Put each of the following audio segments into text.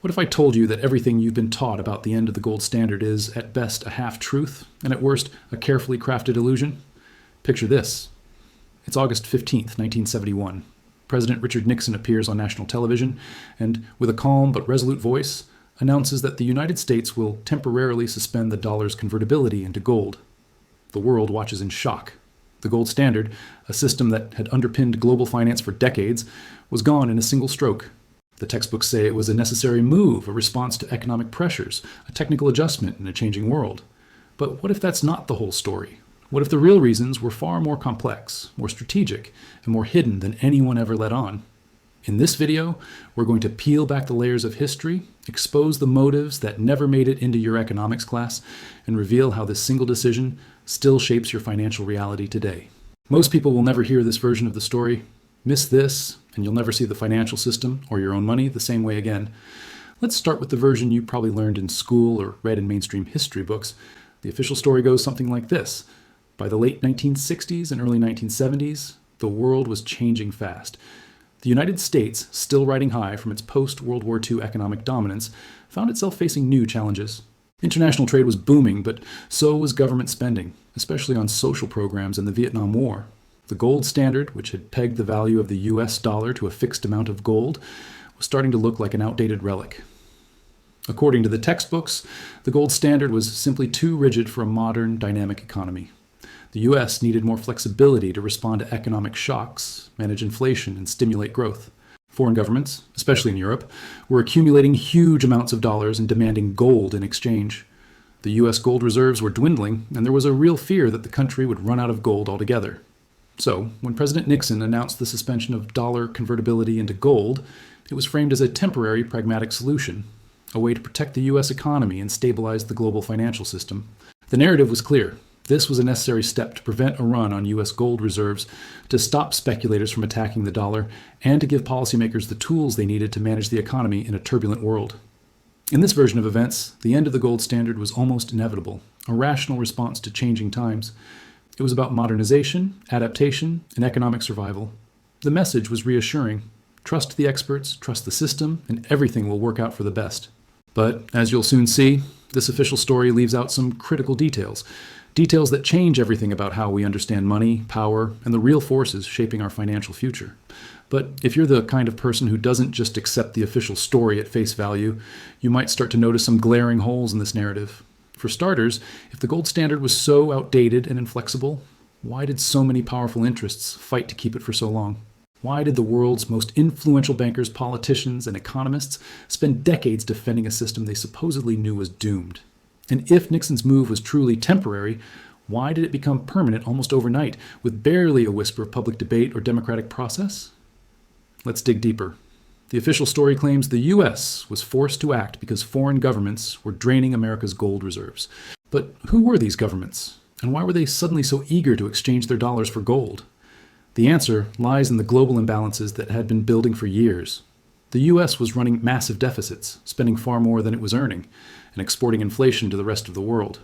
What if I told you that everything you've been taught about the end of the gold standard is, at best, a half-truth, and at worst, a carefully crafted illusion? Picture this. It's August 15th, 1971. President Richard Nixon appears on national television and, with a calm but resolute voice, announces that the United States will temporarily suspend the dollar's convertibility into gold. The world watches in shock. The gold standard, a system that had underpinned global finance for decades, was gone in a single stroke. The textbooks say it was a necessary move, a response to economic pressures, a technical adjustment in a changing world. But what if that's not the whole story? What if the real reasons were far more complex, more strategic, and more hidden than anyone ever let on? In this video, we're going to peel back the layers of history, expose the motives that never made it into your economics class, and reveal how this single decision still shapes your financial reality today. Most people will never hear this version of the story. Miss this, and you'll never see the financial system or your own money the same way again. Let's start with the version you probably learned in school or read in mainstream history books. The official story goes something like this. By the late 1960s and early 1970s, the world was changing fast. The United States, still riding high from its post-World War II economic dominance, found itself facing new challenges. International trade was booming, but so was government spending, especially on social programs in the Vietnam War. The gold standard, which had pegged the value of the US dollar to a fixed amount of gold, was starting to look like an outdated relic. According to the textbooks, the gold standard was simply too rigid for a modern, dynamic economy. The US needed more flexibility to respond to economic shocks, manage inflation, and stimulate growth. Foreign governments, especially in Europe, were accumulating huge amounts of dollars and demanding gold in exchange. The US gold reserves were dwindling, and there was a real fear that the country would run out of gold altogether. So, when President Nixon announced the suspension of dollar convertibility into gold, it was framed as a temporary, pragmatic solution, a way to protect the US economy and stabilize the global financial system. The narrative was clear. This was a necessary step to prevent a run on US gold reserves, to stop speculators from attacking the dollar, and to give policymakers the tools they needed to manage the economy in a turbulent world. In this version of events, the end of the gold standard was almost inevitable, a rational response to changing times. It was about modernization, adaptation, and economic survival. The message was reassuring. Trust the experts, trust the system, and everything will work out for the best. But, as you'll soon see, this official story leaves out some critical details. Details that change everything about how we understand money, power, and the real forces shaping our financial future. But if you're the kind of person who doesn't just accept the official story at face value, you might start to notice some glaring holes in this narrative. For starters, if the gold standard was so outdated and inflexible, why did so many powerful interests fight to keep it for so long? Why did the world's most influential bankers, politicians, and economists spend decades defending a system they supposedly knew was doomed? And if Nixon's move was truly temporary, why did it become permanent almost overnight, with barely a whisper of public debate or democratic process? Let's dig deeper. The official story claims the US was forced to act because foreign governments were draining America's gold reserves. But who were these governments? And why were they suddenly so eager to exchange their dollars for gold? The answer lies in the global imbalances that had been building for years. The US was running massive deficits, spending far more than it was earning, and exporting inflation to the rest of the world.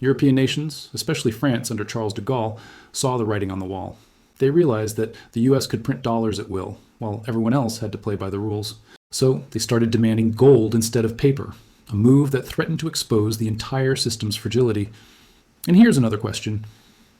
European nations, especially France under Charles de Gaulle, saw the writing on the wall. They realized that the US could print dollars at will, while everyone else had to play by the rules. So they started demanding gold instead of paper, a move that threatened to expose the entire system's fragility. And here's another question.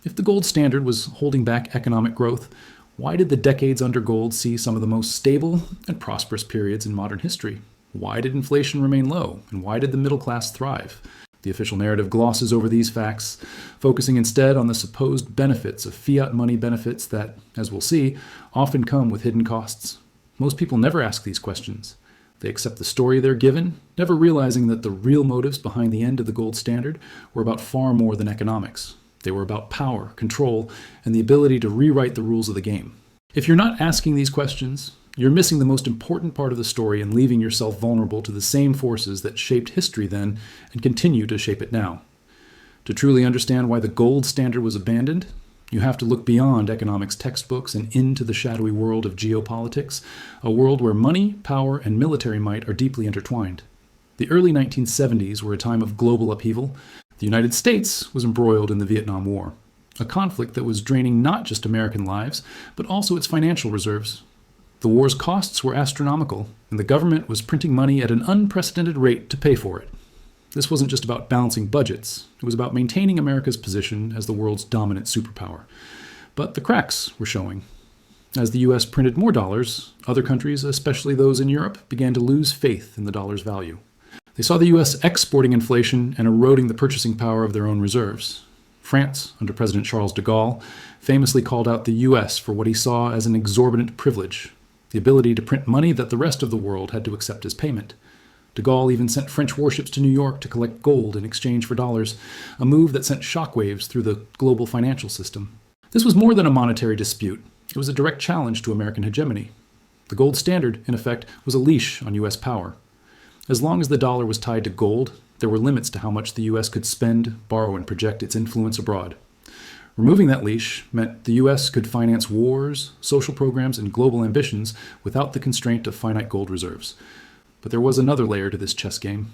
If the gold standard was holding back economic growth, why did the decades under gold see some of the most stable and prosperous periods in modern history? Why did inflation remain low, and why did the middle class thrive? The official narrative glosses over these facts, focusing instead on the supposed benefits of fiat money benefits that, as we'll see, often come with hidden costs. Most people never ask these questions. They accept the story they're given, never realizing that the real motives behind the end of the gold standard were about far more than economics. They were about power, control, and the ability to rewrite the rules of the game. If you're not asking these questions, you're missing the most important part of the story and leaving yourself vulnerable to the same forces that shaped history then and continue to shape it now. To truly understand why the gold standard was abandoned, you have to look beyond economics textbooks and into the shadowy world of geopolitics, a world where money, power, and military might are deeply intertwined. The early 1970s were a time of global upheaval. The United States was embroiled in the Vietnam War, a conflict that was draining not just American lives, but also its financial reserves. The war's costs were astronomical, and the government was printing money at an unprecedented rate to pay for it. This wasn't just about balancing budgets, it was about maintaining America's position as the world's dominant superpower. But the cracks were showing. As the US printed more dollars, other countries, especially those in Europe, began to lose faith in the dollar's value. They saw the US exporting inflation and eroding the purchasing power of their own reserves. France, under President Charles de Gaulle, famously called out the US for what he saw as an exorbitant privilege, the ability to print money that the rest of the world had to accept as payment. De Gaulle even sent French warships to New York to collect gold in exchange for dollars, a move that sent shockwaves through the global financial system. This was more than a monetary dispute. It was a direct challenge to American hegemony. The gold standard, in effect, was a leash on US power. As long as the dollar was tied to gold, there were limits to how much the US could spend, borrow, and project its influence abroad. Removing that leash meant the US could finance wars, social programs, and global ambitions without the constraint of finite gold reserves. But there was another layer to this chess game: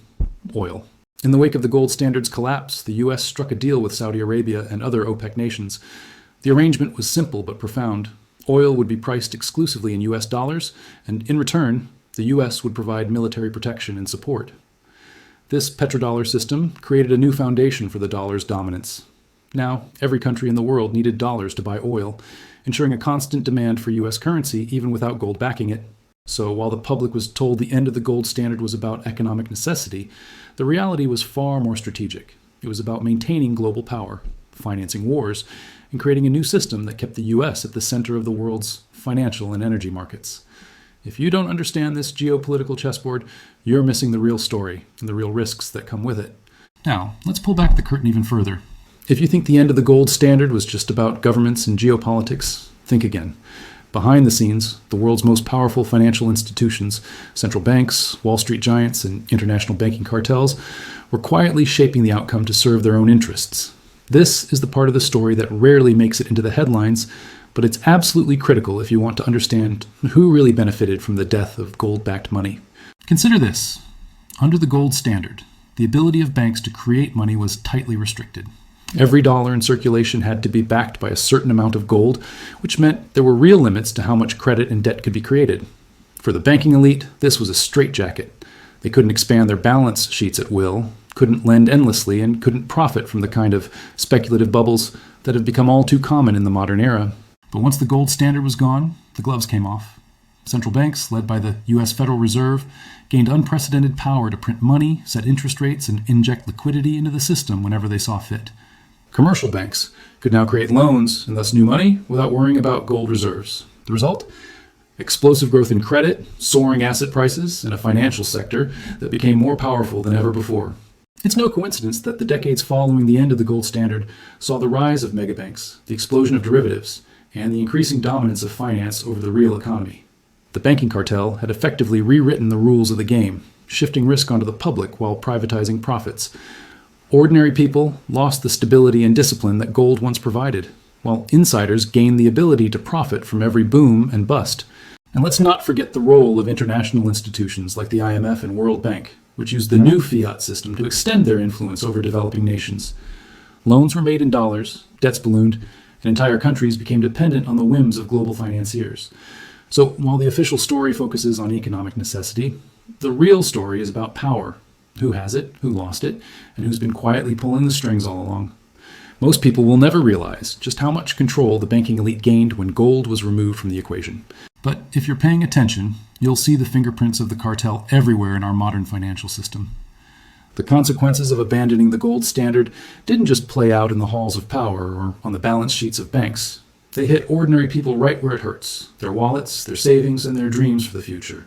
oil. In the wake of the gold standard's collapse, the US struck a deal with Saudi Arabia and other OPEC nations. The arrangement was simple but profound. Oil would be priced exclusively in US dollars, and in return, the US would provide military protection and support. This petrodollar system created a new foundation for the dollar's dominance. Now, every country in the world needed dollars to buy oil, ensuring a constant demand for US currency even without gold backing it. So while the public was told the end of the gold standard was about economic necessity, the reality was far more strategic. It was about maintaining global power, financing wars, and creating a new system that kept the US at the center of the world's financial and energy markets. If you don't understand this geopolitical chessboard, you're missing the real story and the real risks that come with it. Now, let's pull back the curtain even further. If you think the end of the gold standard was just about governments and geopolitics, think again. Behind the scenes, the world's most powerful financial institutions, central banks, Wall Street giants, and international banking cartels, were quietly shaping the outcome to serve their own interests. This is the part of the story that rarely makes it into the headlines, but it's absolutely critical if you want to understand who really benefited from the death of gold-backed money. Consider this. Under the gold standard, the ability of banks to create money was tightly restricted. Every dollar in circulation had to be backed by a certain amount of gold, which meant there were real limits to how much credit and debt could be created. For the banking elite, this was a straitjacket. They couldn't expand their balance sheets at will, couldn't lend endlessly, and couldn't profit from the kind of speculative bubbles that have become all too common in the modern era. But once the gold standard was gone, the gloves came off. Central banks, led by the U.S. Federal Reserve, gained unprecedented power to print money, set interest rates, and inject liquidity into the system whenever they saw fit. Commercial banks could now create loans and thus new money without worrying about gold reserves. The result? Explosive growth in credit, soaring asset prices, and a financial sector that became more powerful than ever before. It's no coincidence that the decades following the end of the gold standard saw the rise of megabanks, the explosion of derivatives, and the increasing dominance of finance over the real economy. The banking cartel had effectively rewritten the rules of the game, shifting risk onto the public while privatizing profits. Ordinary people lost the stability and discipline that gold once provided, while insiders gained the ability to profit from every boom and bust. And let's not forget the role of international institutions like the IMF and World Bank, which used the new fiat system to extend their influence over developing nations. Loans were made in dollars, debts ballooned, and entire countries became dependent on the whims of global financiers. So while the official story focuses on economic necessity, the real story is about power. Who has it, who lost it, and who's been quietly pulling the strings all along. Most people will never realize just how much control the banking elite gained when gold was removed from the equation. But if you're paying attention, you'll see the fingerprints of the cartel everywhere in our modern financial system. The consequences of abandoning the gold standard didn't just play out in the halls of power or on the balance sheets of banks. They hit ordinary people right where it hurts: their wallets, their savings, and their dreams for the future.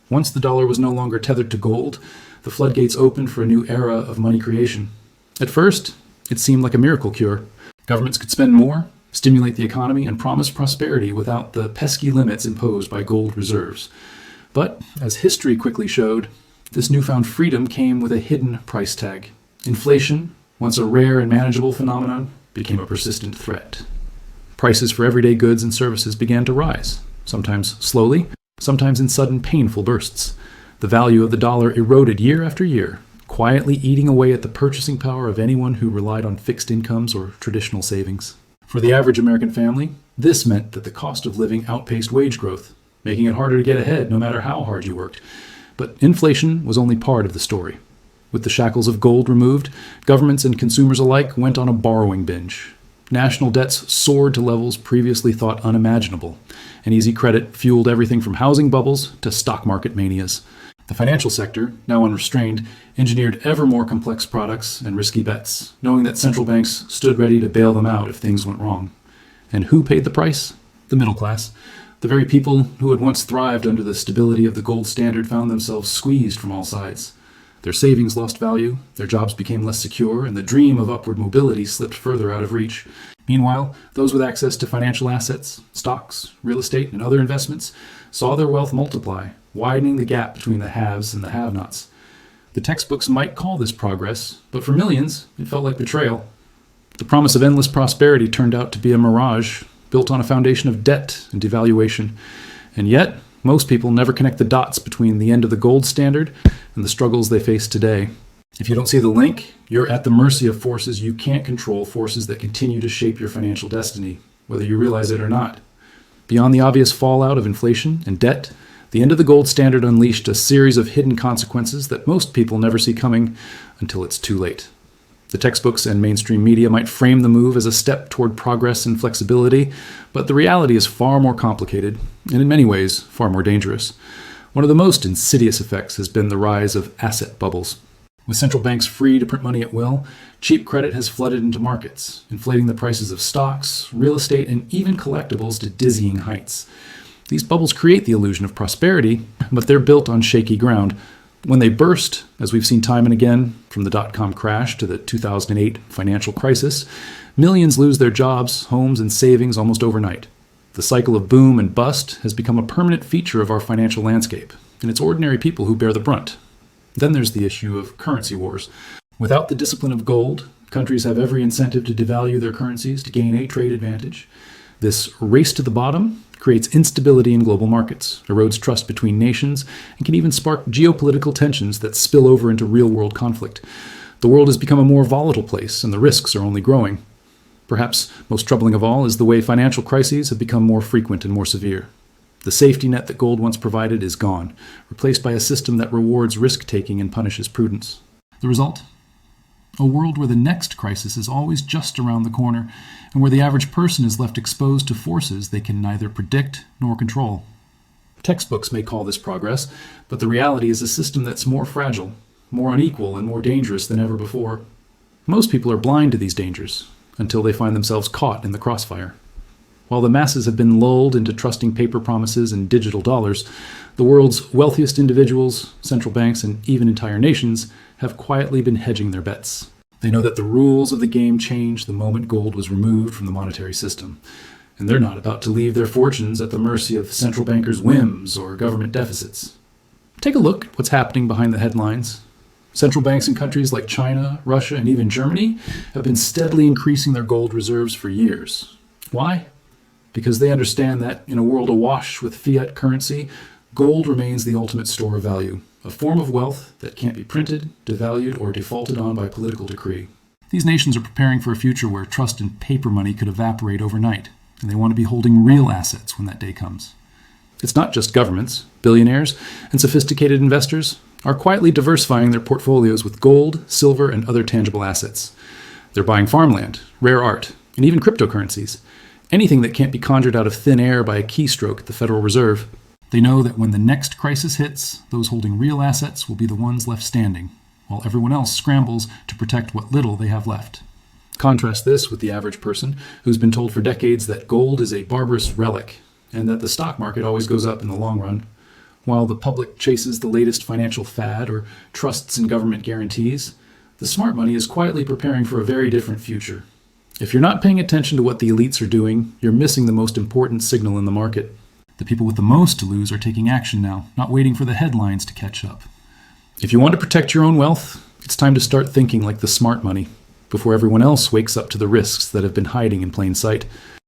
Once the dollar was no longer tethered to gold, the floodgates opened for a new era of money creation. At first, it seemed like a miracle cure. Governments could spend more, stimulate the economy, and promise prosperity without the pesky limits imposed by gold reserves. But, as history quickly showed, this newfound freedom came with a hidden price tag. Inflation, once a rare and manageable phenomenon, became a persistent threat. Prices for everyday goods and services began to rise, sometimes slowly, sometimes in sudden painful bursts. The value of the dollar eroded year after year, quietly eating away at the purchasing power of anyone who relied on fixed incomes or traditional savings. For the average American family, this meant that the cost of living outpaced wage growth. making it harder to get ahead no matter how hard you worked. But inflation was only part of the story. With the shackles of gold removed, governments and consumers alike went on a borrowing binge. National debts soared to levels previously thought unimaginable, and easy credit fueled everything from housing bubbles to stock market manias. The financial sector, now unrestrained, engineered ever more complex products and risky bets, knowing that central banks stood ready to bail them out if things went wrong. And who paid the price? The middle class. The very people who had once thrived under the stability of the gold standard found themselves squeezed from all sides. Their savings lost value, their jobs became less secure, and the dream of upward mobility slipped further out of reach. Meanwhile, those with access to financial assets, stocks, real estate, and other investments saw their wealth multiply, widening the gap between the haves and the have-nots. The textbooks might call this progress, but for millions, it felt like betrayal. The promise of endless prosperity turned out to be a mirage, built on a foundation of debt and devaluation. And yet, most people never connect the dots between the end of the gold standard and the struggles they face today. If you don't see the link, you're at the mercy of forces you can't control, forces that continue to shape your financial destiny, whether you realize it or not. Beyond the obvious fallout of inflation and debt, the end of the gold standard unleashed a series of hidden consequences that most people never see coming until it's too late. The textbooks and mainstream media might frame the move as a step toward progress and flexibility, but the reality is far more complicated, and in many ways, far more dangerous. One of the most insidious effects has been the rise of asset bubbles. With central banks free to print money at will, cheap credit has flooded into markets, inflating the prices of stocks, real estate, and even collectibles to dizzying heights. These bubbles create the illusion of prosperity, but they're built on shaky ground. When they burst, as we've seen time and again, from the dot-com crash to the 2008 financial crisis, millions lose their jobs, homes, and savings almost overnight. The cycle of boom and bust has become a permanent feature of our financial landscape, and it's ordinary people who bear the brunt. Then there's the issue of currency wars. Without the discipline of gold, countries have every incentive to devalue their currencies to gain a trade advantage. This race to the bottom creates instability in global markets, erodes trust between nations, and can even spark geopolitical tensions that spill over into real-world conflict. The world has become a more volatile place, and the risks are only growing. Perhaps most troubling of all is the way financial crises have become more frequent and more severe. The safety net that gold once provided is gone, replaced by a system that rewards risk-taking and punishes prudence. The result? A world where the next crisis is always just around the corner, and where the average person is left exposed to forces they can neither predict nor control. Textbooks may call this progress, but the reality is a system that's more fragile, more unequal, and more dangerous than ever before. Most people are blind to these dangers, until they find themselves caught in the crossfire. While the masses have been lulled into trusting paper promises and digital dollars, the world's wealthiest individuals, central banks, and even entire nations have quietly been hedging their bets. They know that the rules of the game changed the moment gold was removed from the monetary system, and they're not about to leave their fortunes at the mercy of central bankers' whims or government deficits. Take a look at what's happening behind the headlines. Central banks in countries like China, Russia, and even Germany have been steadily increasing their gold reserves for years. Why? Because they understand that in a world awash with fiat currency, gold remains the ultimate store of value, a form of wealth that can't be printed, devalued, or defaulted on by political decree. These nations are preparing for a future where trust in paper money could evaporate overnight, and they want to be holding real assets when that day comes. It's not just governments. Billionaires and sophisticated investors are quietly diversifying their portfolios with gold, silver, and other tangible assets. They're buying farmland, rare art, and even cryptocurrencies. Anything that can't be conjured out of thin air by a keystroke at the Federal Reserve. They know that when the next crisis hits, those holding real assets will be the ones left standing, while everyone else scrambles to protect what little they have left. Contrast this with the average person who's been told for decades that gold is a barbarous relic and that the stock market always goes up in the long run, while the public chases the latest financial fad or trusts in government guarantees. The smart money is quietly preparing for a very different future. If you're not paying attention to what the elites are doing, you're missing the most important signal in the market. The people with the most to lose are taking action now, not waiting for the headlines to catch up. If you want to protect your own wealth, it's time to start thinking like the smart money, before everyone else wakes up to the risks that have been hiding in plain sight.